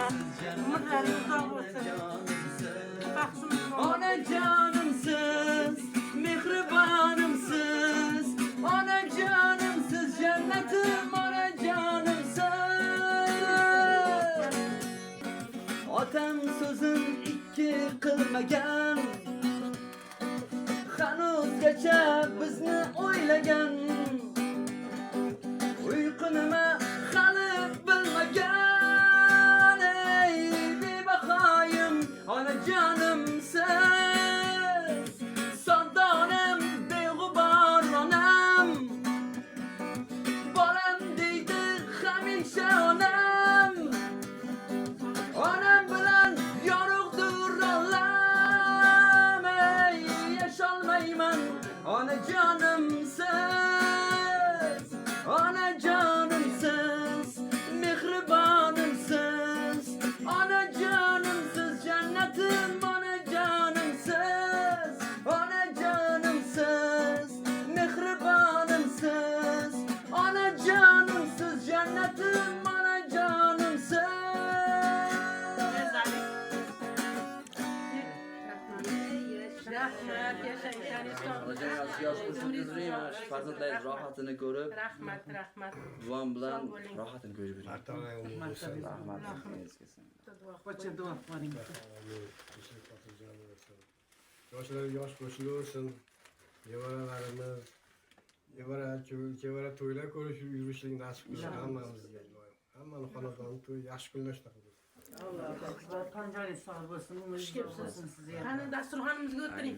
Umurlarınız uzoq bo'lsin. Baxtimiz bol. Onajonimsiz, mehribonimsiz, onajonimsiz, jannatim onajonimsiz. Otam so'zin ikki qilmagan, hanuzgacha bizni o'ylagan. Uyqu nima hali bilmagan, ey bebahoyim onajonimsiz. Sondonim beg'ubor onam, bolam deydi hamisha onam. Onam bilan yorug'dir olam, ey yasholmayman onajonimsiz. Onajonimsiz, mehribonimsiz, onajonimsiz, jannatim onajonimsiz. Onajonimsiz, mehribonimsiz, onajonimsiz, jannatim onajonimsiz. Rahmat, yashang, Onajon yosh qizimizning farzandlaringiz rohatini ko'rib, rahmat, rahmat. buvam bilan Sog' bo'ling. rohatini ko'rib yuribmiz. Rahmat. Qo'cha duo qiling. Yoshlar yosh qo'shilaversin. Nevaralarimiz, nevara to'ylar ko'rish yurishlik nasib qilsin hammamizga. Hammani xonadoni to'y yaxshi kunlar shunaqa bo'lsin. Alloh akbar. Qanjoyingiz sog' bo'lsin, umringiz uzoq bo'lsin sizga. Qani dasturxonimizga o'tiring.